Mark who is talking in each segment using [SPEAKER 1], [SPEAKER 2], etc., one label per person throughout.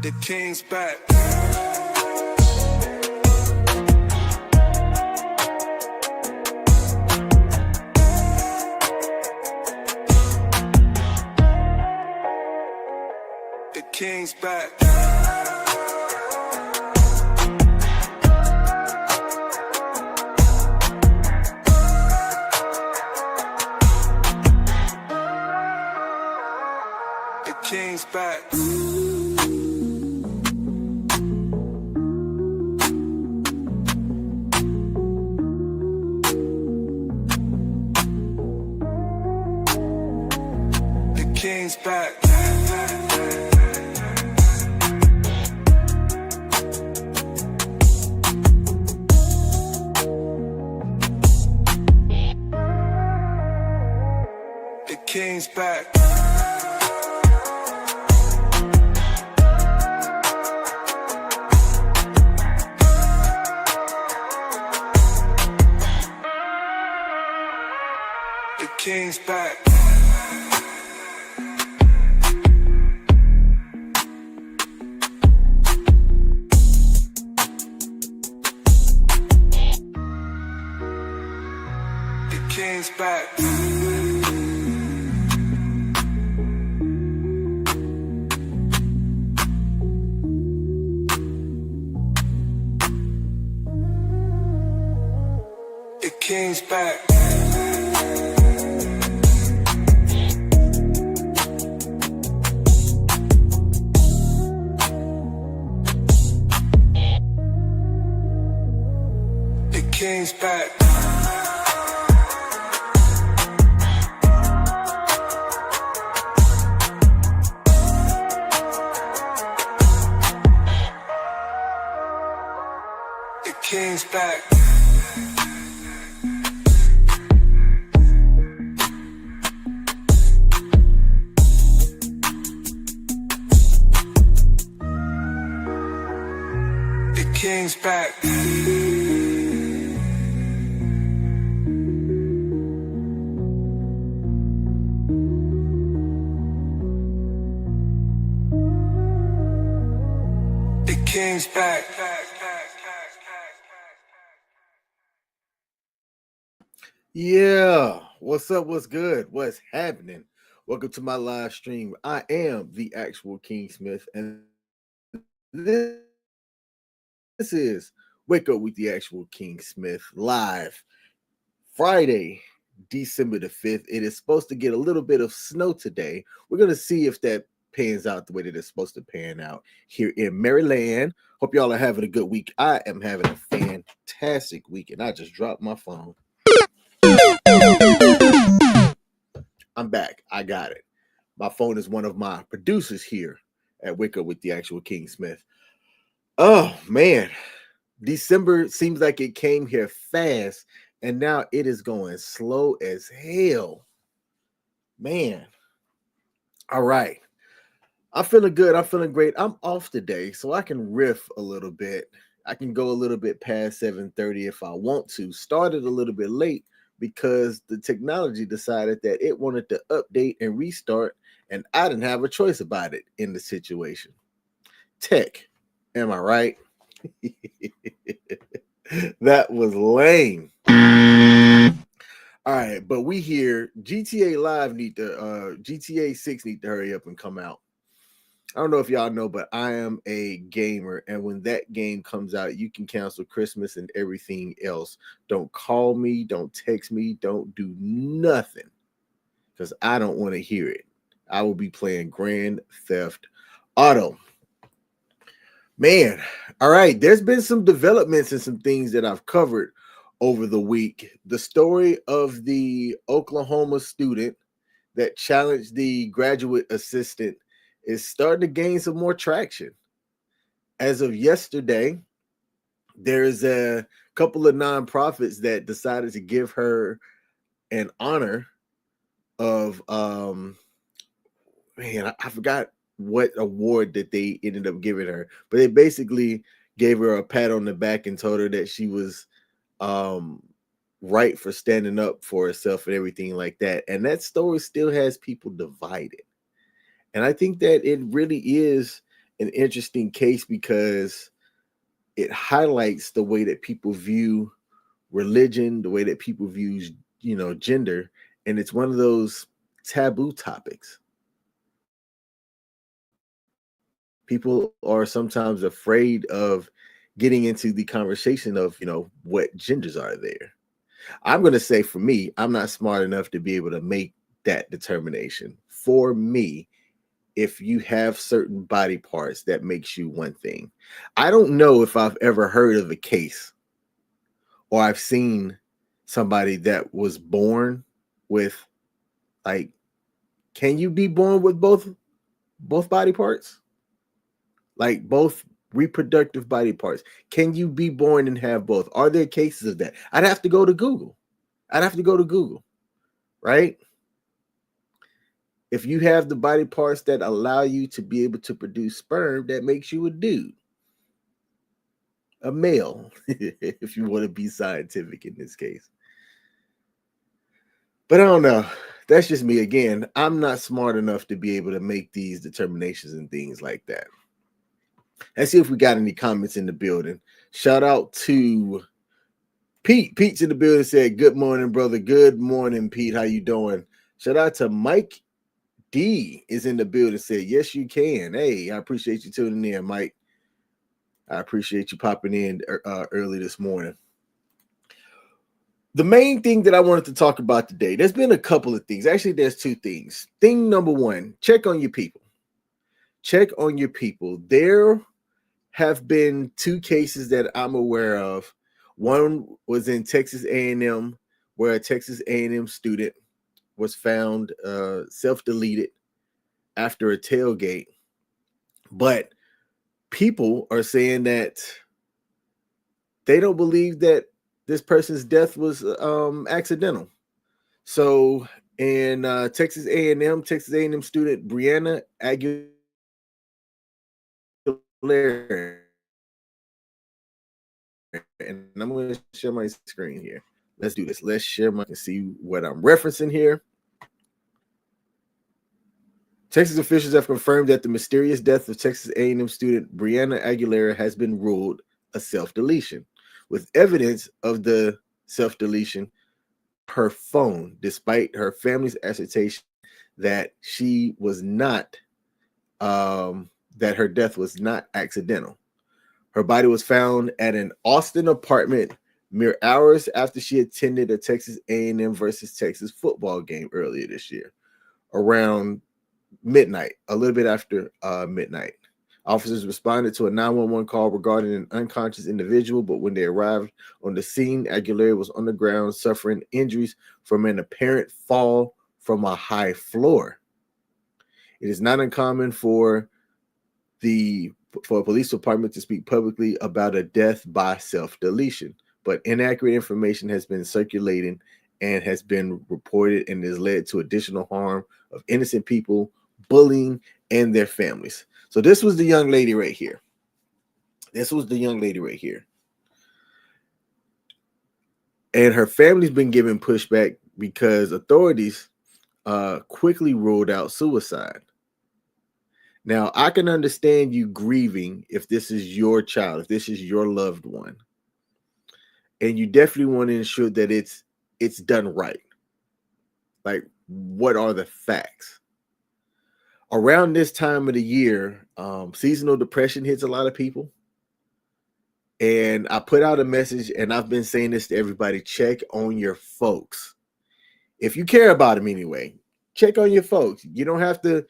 [SPEAKER 1] The King's back. The King's back. The King's back. The King's back. The King's back. The King's back. The King's back. The King's back. The King's back. The King's back. The King's back. The King's back.
[SPEAKER 2] Yeah, what's up? What's good? What's happening? Welcome to my live stream. I am the actual King Smith, and this is Wake Up with the Actual King Smith live Friday, December the 5th. It is supposed to get a little bit of snow today. We're going to see if that pans out the way that it's supposed to pan out here in Maryland. Hope y'all are having a good week. I am having a fantastic week, and I just dropped my phone. I'm back. I got it. My phone is one of my producers here at Wake Up with the Actual King Smith. Oh, man. December seems like it came here fast, and now it is going slow as hell. Man. All right. I'm feeling good. I'm feeling great. I'm off today, so I can riff a little bit. I can go a little bit past 7:30 if I want to. Started a little bit late because the technology decided that it wanted to update and restart, and I didn't have a choice about it in the situation. Tech, am I right? That was lame. All right, but we here. GTA Live GTA 6 need to hurry up and come out. I don't know if y'all know, but I am a gamer, and when that game comes out, you can cancel Christmas and everything else. Don't call me, don't text me, don't do nothing, because I don't want to hear it. I will be playing Grand Theft Auto. Man, all right, there's been some developments and some things that I've covered over the week. The story of the Oklahoma student that challenged the graduate assistant is starting to gain some more traction. As of yesterday, there's a couple of nonprofits that decided to give her an honor of I forgot what award that they ended up giving her, but they basically gave her a pat on the back and told her that she was right for standing up for herself and everything like that. And that story still has people divided. And I think that it really is an interesting case because it highlights the way that people view religion, the way that people view, gender, and it's one of those taboo topics. People are sometimes afraid of getting into the conversation of, what genders are there. I'm going to say for me, I'm not smart enough to be able to make that determination. For me, if you have certain body parts, that makes you one thing. I don't know if I've ever heard of a case or I've seen somebody that was born with, like, can you be born with both body parts? Like both reproductive body parts. Can you be born and have both? Are there cases of that? I'd have to go to Google. Right? If you have the body parts that allow you to be able to produce sperm, that makes you a dude, a male, if you want to be scientific in this case. But I don't know. That's just me. Again, I'm not smart enough to be able to make these determinations and things like that. Let's see if we got any comments in the building. Shout out to Pete. Pete's in the building, said, good morning, brother. Good morning, Pete. How you doing? Shout out to Mike D is in the building, said, yes, you can. Hey, I appreciate you tuning in, Mike. I appreciate you popping in early this morning. The main thing that I wanted to talk about today, there's been a couple of things. Actually, there's two things. Thing number one, check on your people. Check on your people. There have been two cases that I'm aware of. One was in Texas A&M, where a Texas A&M student was found self-deleted after a tailgate. But people are saying that they don't believe that this person's death was accidental. So in Texas A&M student Brianna Aguilera, and I'm going to share my screen here. Let's do this. Let's share my, see what I'm referencing here. Texas officials have confirmed that the mysterious death of Texas A&M student Brianna Aguilera has been ruled a self-deletion, with evidence of the self-deletion her phone, despite her family's assertion that she was not, that her death was not accidental. Her body was found at an Austin apartment mere hours after she attended a Texas A&M versus Texas football game earlier this year, around midnight, a little bit after midnight. Officers responded to a 911 call regarding an unconscious individual, but when they arrived on the scene, Aguilera was on the ground suffering injuries from an apparent fall from a high floor. It is not uncommon for a police department to speak publicly about a death by self-deletion, but inaccurate information has been circulating and has been reported and has led to additional harm of innocent people, bullying, and their families. So this was the young lady right here. And her family's been given pushback because authorities quickly ruled out suicide. Now, I can understand you grieving if this is your child, if this is your loved one. And you definitely want to ensure that it's done right. Like, what are the facts? Around this time of the year, seasonal depression hits a lot of people. And I put out a message, and I've been saying this to everybody, check on your folks. If you care about them anyway, check on your folks. You don't have to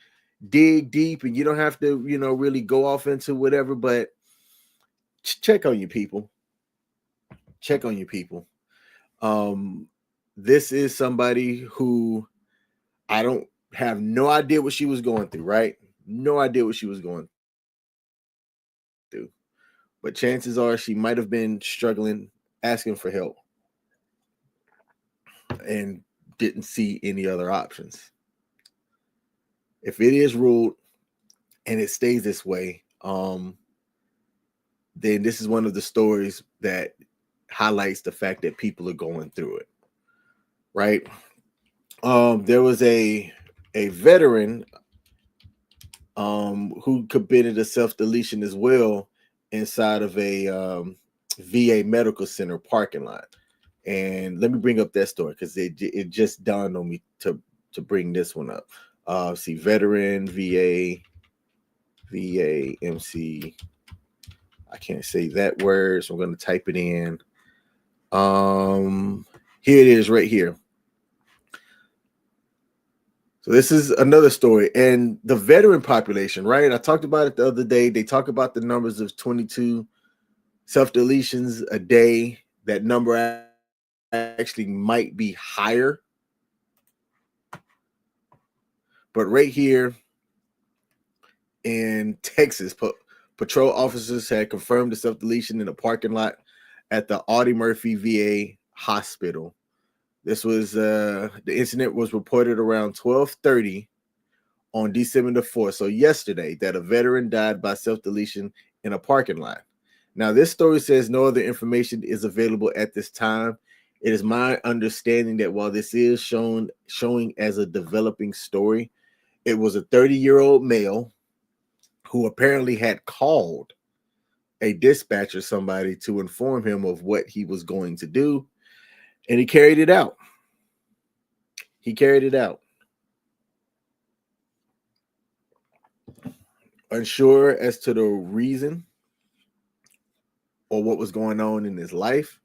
[SPEAKER 2] dig deep, and you don't have to, really go off into whatever, but check on your people. Check on your people. This is somebody who I don't have no idea what she was going through, right? No idea what she was going through. But chances are she might have been struggling, asking for help, and didn't see any other options. If it is ruled and it stays this way, then this is one of the stories that highlights the fact that people are going through it, right? There was a veteran who committed a self-deletion as well inside of a VA medical center parking lot. And let me bring up that story because it just dawned on me to bring this one up. See, veteran VA MC. I can't say that word, so I'm going to type it in. Here it is right here. So this is another story. And the veteran population, right? I talked about it the other day. They talk about the numbers of 22 self-deletions a day. That number actually might be higher. But right here in Texas, patrol officers had confirmed the self-deletion in a parking lot at the Audie Murphy VA hospital. This was the incident was reported around 12:30 on December the 4th, so yesterday, that a veteran died by self-deletion in a parking lot. Now, this story says no other information is available at this time. It is my understanding that while this is showing as a developing story, it was a 30-year-old male who apparently had called a dispatcher, somebody, to inform him of what he was going to do, and he carried it out. He carried it out. Unsure as to the reason or what was going on in his life.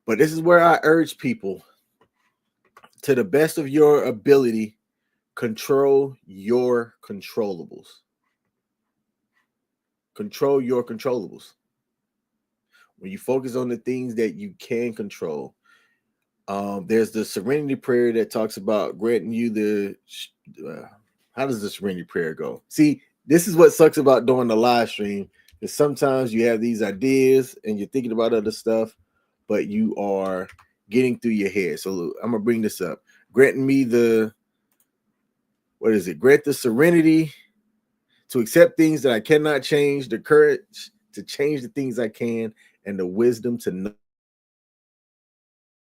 [SPEAKER 2] But this is where I urge people, to the best of your ability, control your controllables. Control your controllables. When you focus on the things that you can control, there's the serenity prayer that talks about granting you the, how does the serenity prayer go? See, this is what sucks about doing the live stream, is sometimes you have these ideas and you're thinking about other stuff, but you are getting through your head. So I'm going to bring this up. Granting me the, what is it? Grant the serenity to accept things that I cannot change, the courage to change the things I can, and the wisdom to know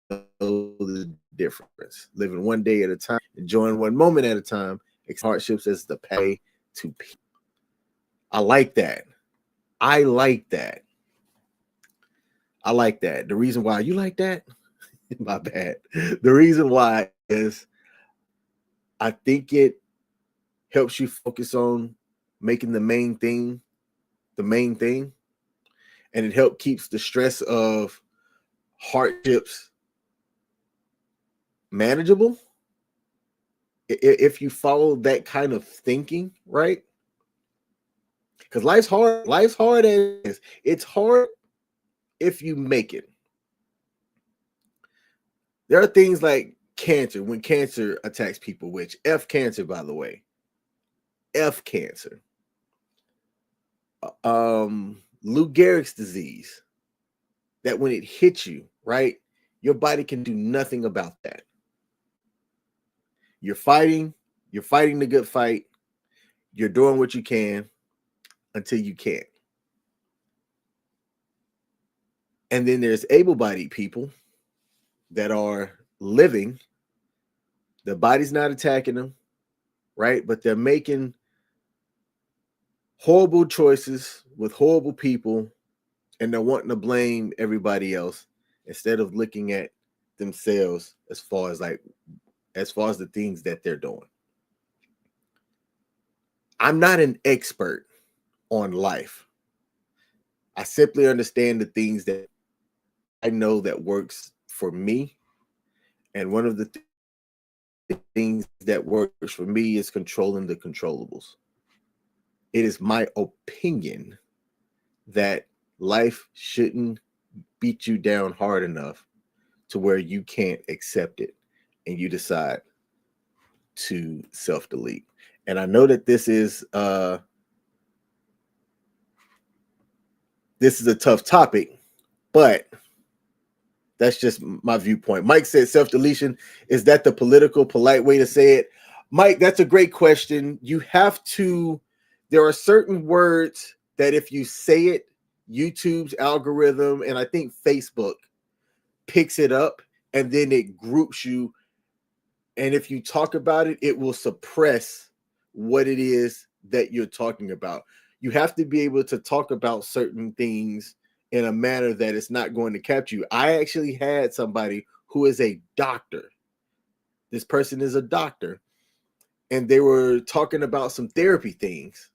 [SPEAKER 2] the difference. Living one day at a time, enjoying one moment at a time, hardships as the pay to peace. I like that. I like that. I like that. The reason why you like that, my bad. The reason why is I think it helps you focus on making the main thing, and it helps keeps the stress of hardships manageable. If you follow that kind of thinking, right? Because life's hard. Life's hard as it is. It's hard if you make it. There are things like cancer, when cancer attacks people, which F cancer, by the way. F cancer. Lou Gehrig's disease, that when it hits you, right, your body can do nothing about that. You're fighting the good fight. You're doing what you can until you can't. And then there's able-bodied people that are living, their body's not attacking them, right? But they're making horrible choices with horrible people, and they're wanting to blame everybody else instead of looking at themselves as far as the things that they're doing. I'm not an expert on life. I simply understand the things that I know that works for me. And one of the things that works for me is controlling the controllables. It is my opinion that life shouldn't beat you down hard enough to where you can't accept it and you decide to self-delete. And I know that this is a tough topic, but that's just my viewpoint. Mike said self-deletion. Is that the political, polite way to say it? Mike, that's a great question. There are certain words that if you say it, YouTube's algorithm, and I think Facebook picks it up, and then it groups you. And if you talk about it, it will suppress what it is that you're talking about. You have to be able to talk about certain things in a manner that it's not going to capture you. I actually had somebody who is a doctor. This person is a doctor, and they were talking about some therapy things.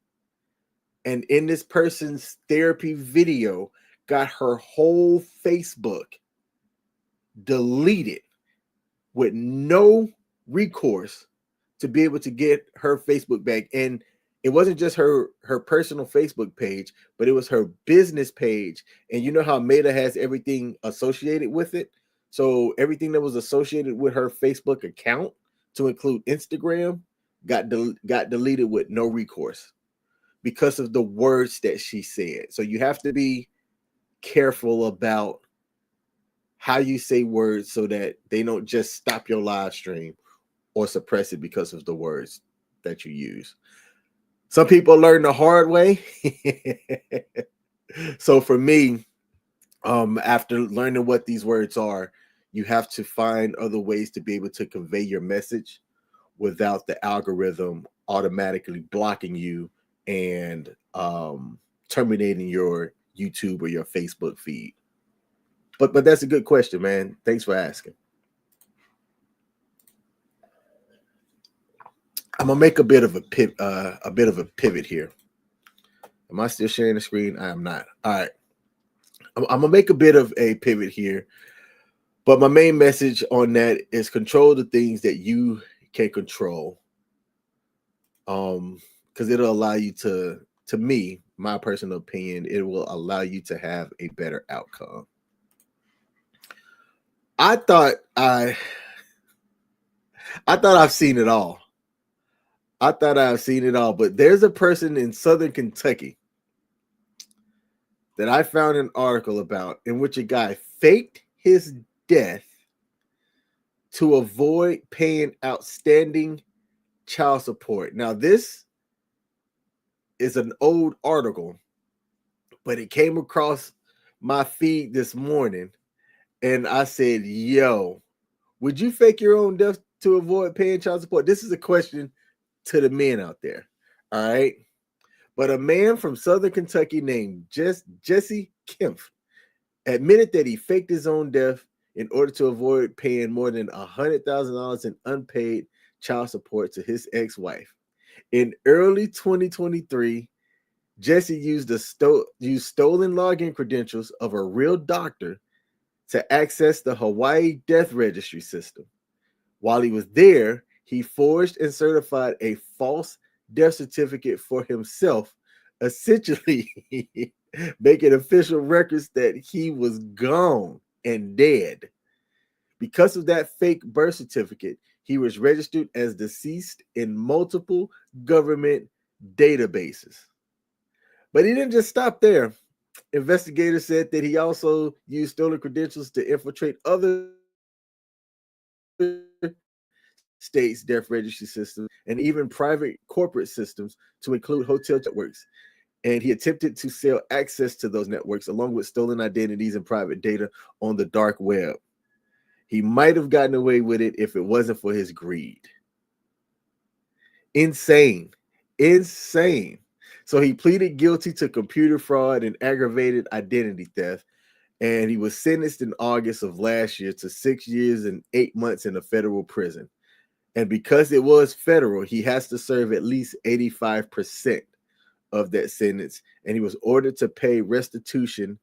[SPEAKER 2] And in this person's therapy video, got her whole Facebook deleted with no recourse to be able to get her Facebook back. And it wasn't just her personal Facebook page, but it was her business page. And you know how Meta has everything associated with it? So everything that was associated with her Facebook account, to include Instagram, got deleted with no recourse because of the words that she said. So you have to be careful about how you say words so that they don't just stop your live stream or suppress it because of the words that you use. Some people learn the hard way. So for me, after learning what these words are, you have to find other ways to be able to convey your message without the algorithm automatically blocking you and terminating your YouTube or your Facebook feed. But that's a good question, man. Thanks for asking. I'm gonna make a bit of a pivot here. Am I still sharing the screen? I am not. All right. I'm gonna make a bit of a pivot here, but my main message on that is control the things that you can control. Because it'll allow you to me, my personal opinion, it will allow you to have a better outcome. I thought I've seen it all. I thought I've seen it all, but there's a person in Southern Kentucky that I found an article about in which a guy faked his death to avoid paying outstanding child support. Now, this is an old article, but it came across my feed this morning, and I said, yo, would you fake your own death to avoid paying child support? This is a question to the men out there. All right. But a man from Southern Kentucky named Jesse Kempf admitted that he faked his own death in order to avoid paying more than $100,000 in unpaid child support to his ex-wife. In early 2023, Jesse used stolen login credentials of a real doctor to access the Hawaii death registry system. While he was there, he forged and certified a false death certificate for himself, essentially making official records that he was gone and dead. Because of that fake birth certificate, he was registered as deceased in multiple government databases. But he didn't just stop there. Investigators said that he also used stolen credentials to infiltrate other states' death registry systems and even private corporate systems to include hotel networks. And he attempted to sell access to those networks along with stolen identities and private data on the dark web. He might have gotten away with it if it wasn't for his greed. Insane. So he pleaded guilty to computer fraud and aggravated identity theft, and he was sentenced in August of last year to 6 years and 8 months in a federal prison. And because it was federal, he has to serve at least 85% of that sentence, and he was ordered to pay restitution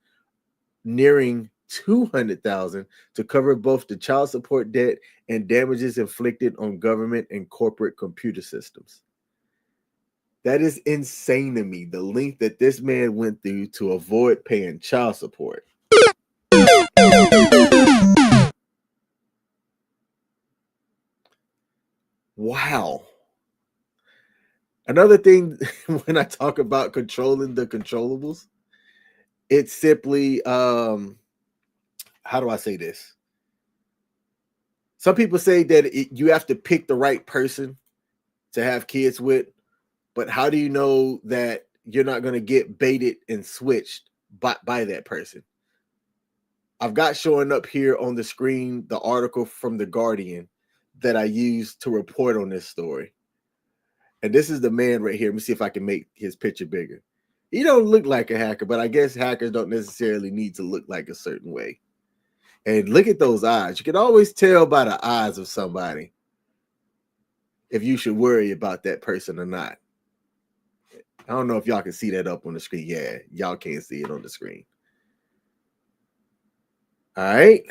[SPEAKER 2] nearing $200,000 to cover both the child support debt and damages inflicted on government and corporate computer systems. That is insane to me, the length that this man went through to avoid paying child support. Wow. Another thing, when I talk about controlling the controllables, it's simply, how do I say this? Some people say that you have to pick the right person to have kids with, but how do you know that you're not going to get baited and switched by that person? I've got showing up here on the screen the article from The Guardian that I used to report on this story. And this is the man right here. Let me see if I can make his picture bigger. He don't look like a hacker, but I guess hackers don't necessarily need to look like a certain way. And look at those eyes. You can always tell by the eyes of somebody if you should worry about that person or not. I don't know if y'all can see that up on the screen. Yeah, y'all can't see it on the screen. All right.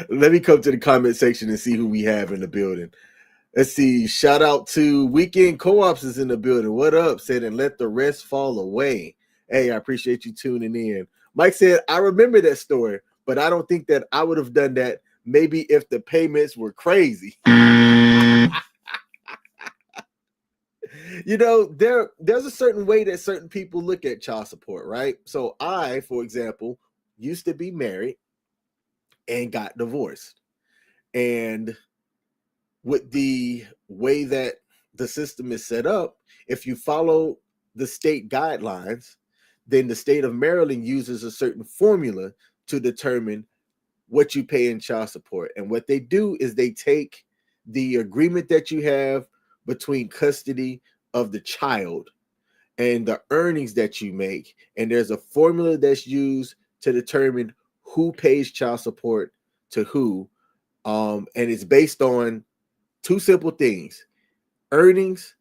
[SPEAKER 2] Let me come to the comment section and see who we have in the building. Let's see. Shout out to Weekend Co-ops is in the building. What up? Said, and let the rest fall away. Hey, I appreciate you tuning in. Mike said, I remember that story, but I don't think that I would have done that maybe if the payments were crazy. You know, there's a certain way that certain people look at child support, right? So I, for example, used to be married and got divorced. And with the way that the system is set up, if you follow the state guidelines, then the state of Maryland uses a certain formula to determine what you pay in child support. And what they do is they take the agreement that you have between custody of the child and the earnings that you make, and there's a formula that's used to determine who pays child support to who, and it's based on two simple things: earnings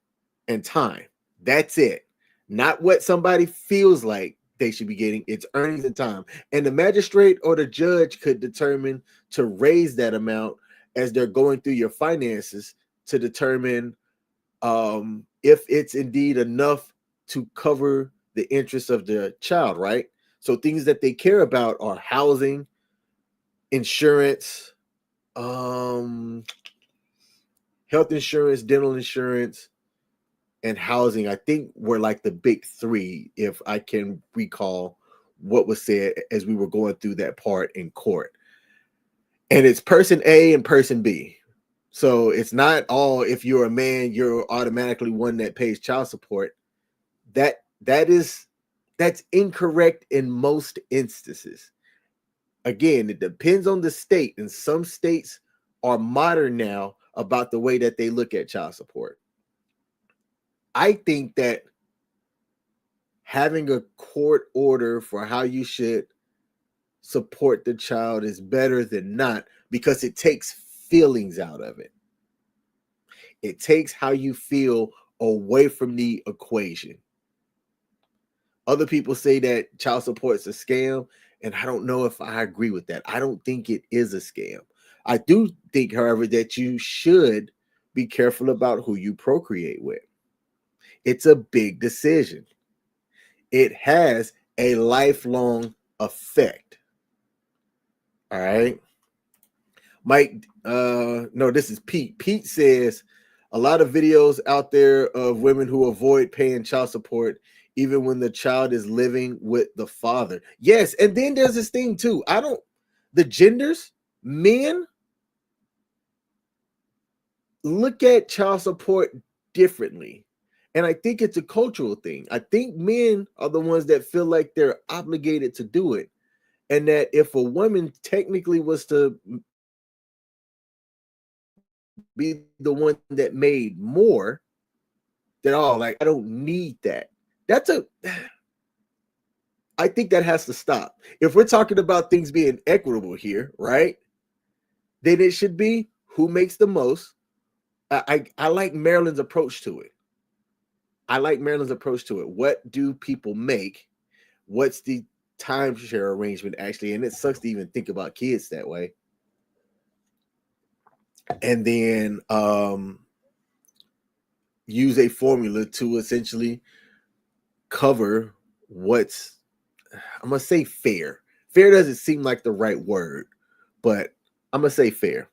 [SPEAKER 2] and time. That's it. Not what somebody feels like they should be getting. It's earnings and time. And the magistrate or the judge could determine to raise that amount as they're going through your finances to determine if it's indeed enough to cover the interests of the child, right? So things that they care about are housing, insurance, health insurance, dental insurance, and housing. I think were like the big three, if I can recall what was said as we were going through that part in court. And it's person A and person B. So it's not all, if you're a man, you're automatically one that pays child support. That's incorrect in most instances. Again, it depends on the state, and some states are modern now about the way that they look at child support. I think that having a court order for how you should support the child is better than not, because it takes feelings out of it. It takes how you feel away from the equation. Other people say that child support is a scam, and I don't know if I agree with that. I don't think it is a scam. I do think, however, that you should be careful about who you procreate with. It's a big decision. It has a lifelong effect. All right. Mike, no, this is Pete. Pete says a lot of videos out there of women who avoid paying child support even when the child is living with the father. Yes, and then there's this thing too. The genders, men look at child support differently. And I think it's a cultural thing. I think men are the ones that feel like they're obligated to do it. And that if a woman technically was to be the one that made more, then like, I don't need that. I think that has to stop. If we're talking about things being equitable here, right? Then it should be who makes the most. I like Maryland's approach to it. What do people make? What's the timeshare arrangement actually? And it sucks to even think about kids that way. And then use a formula to essentially cover what's, I'm gonna say fair. Fair doesn't seem like the right word, but I'm gonna say fair.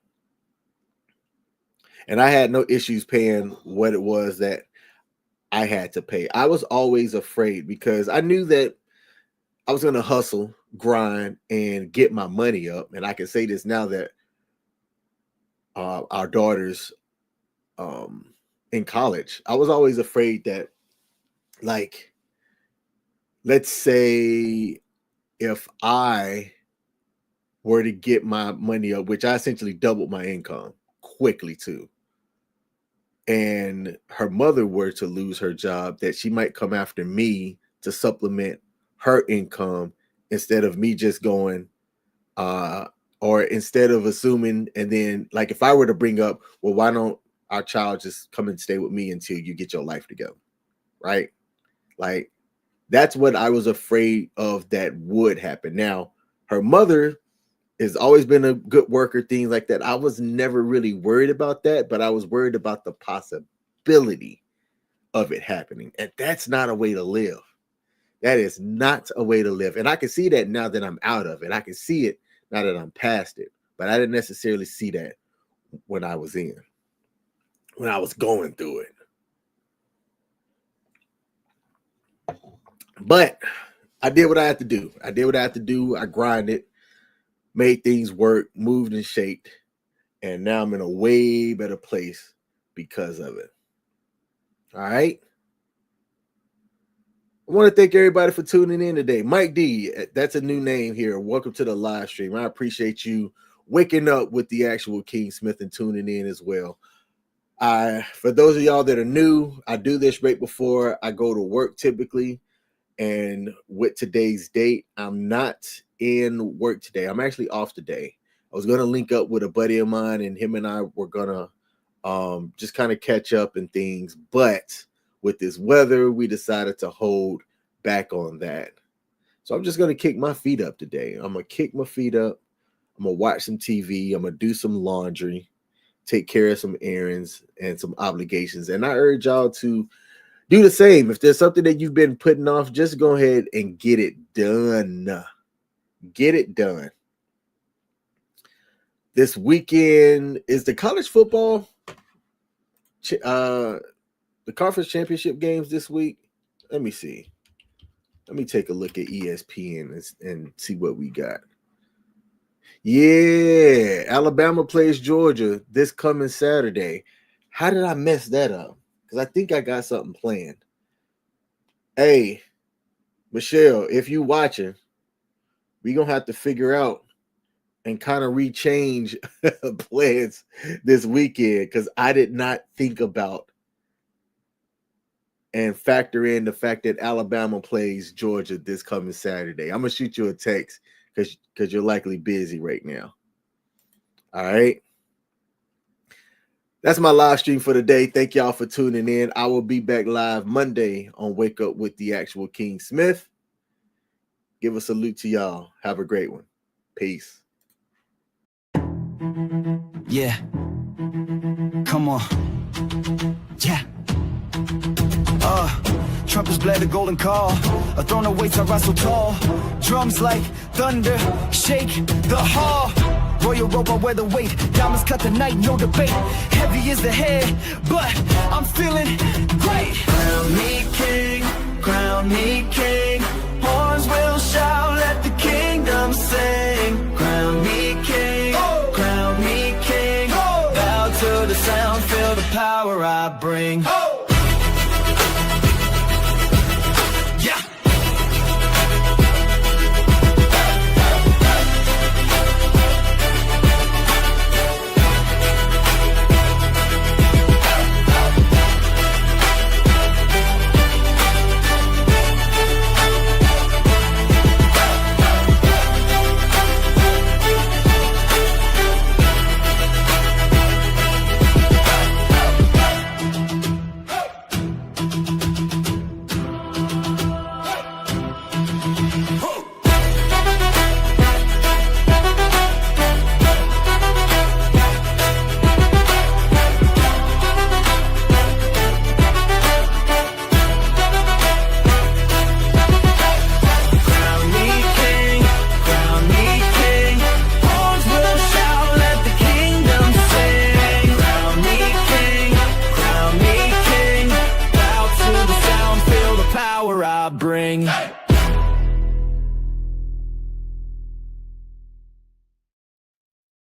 [SPEAKER 2] And I had no issues paying what it was that I had to pay. I was always afraid because I knew that I was gonna hustle, grind, and get my money up. And I can say this now that our daughters in college. I was always afraid that, like, let's say if I were to get my money up, which I essentially doubled my income quickly too. and her mother were to lose her job, that she might come after me to supplement her income instead of me just going, or instead of assuming, and then like if I were to bring up, well, why don't our child just come and stay with me until you get your life together, right? Like that's what I was afraid of that would happen. Now, her mother has always been a good worker, things like that. I was never really worried about that, but I was worried about the possibility of it happening. And that's not a way to live. That is not a way to live. And I can see that now that I'm out of it. I can see it now that I'm past it. But I didn't necessarily see that when I was going through it. But I did what I had to do. I grinded, made things work, moved and shaped. And now I'm in a way better place because of it. All right. I want to thank everybody for tuning in today. Mike D, that's a new name here. Welcome to the live stream. I appreciate you waking up with the actual King Smith and tuning in as well. For those of y'all that are new, I do this right before I go to work typically. And with today's date, I'm not in work today. I'm actually off today. I was going to link up with a buddy of mine, and him and I were going to just kind of catch up and things. But with this weather, we decided to hold back on that. So I'm just going to kick my feet up today. I'm going to kick my feet up. I'm going to watch some TV. I'm going to do some laundry, take care of some errands and some obligations. And I urge y'all to do the same. If there's something that you've been putting off, just go ahead and get it done. Get it done. This weekend is the college football, the conference championship games this week. Let me see. Let me take a look at ESPN and see what we got. Yeah, Alabama plays Georgia this coming Saturday. How did I mess that up? Because I think I got something planned. Hey, Michelle, if you watching, we're going to have to figure out and kind of rechange plans this weekend, because I did not think about and factor in the fact that Alabama plays Georgia this coming Saturday. I'm going to shoot you a text because you're likely busy right now. All right. That's my live stream for today. Thank y'all for tuning in. I will be back live Monday on Wake Up with the Actual King Smith. Give a salute to y'all. Have a great one. Peace.
[SPEAKER 3] Yeah. Come on. Yeah. Trumpets blare the golden call. A throne of weights I rise so tall. Drums like thunder shake the hall. Royal robe, I wear the weight. Diamonds cut the night, no debate. Heavy is the head, but I'm feeling great. Crown me king,